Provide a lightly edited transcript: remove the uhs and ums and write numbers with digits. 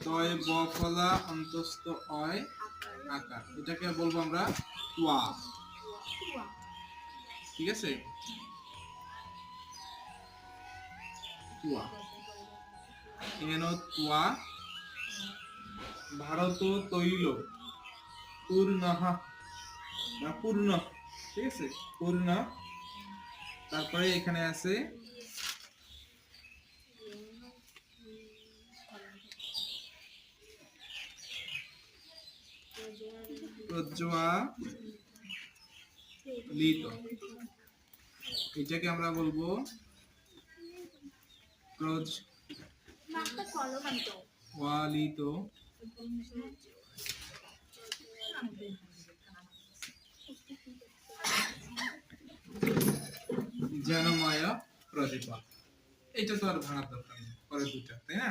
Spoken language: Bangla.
তয় ব ফলা অন্তস্থ অয় আকার, এটাকে বলবো আমরা তোয়া। ঠিক আছে, তোয়া। এনো তোয়া। ভারত তৈল পূর্ণহ না পূর্ণ, ঠিক আছে, পূর্ণ। তারপরে এখানে আছে প্রজ্বলিত, এটাকে আমরা বলবো প্রজ্বলিত জ্ঞানময় প্রদীপ। এটা তো আর ভাঙার দরকার নেই, পরে দুটা, তাই না?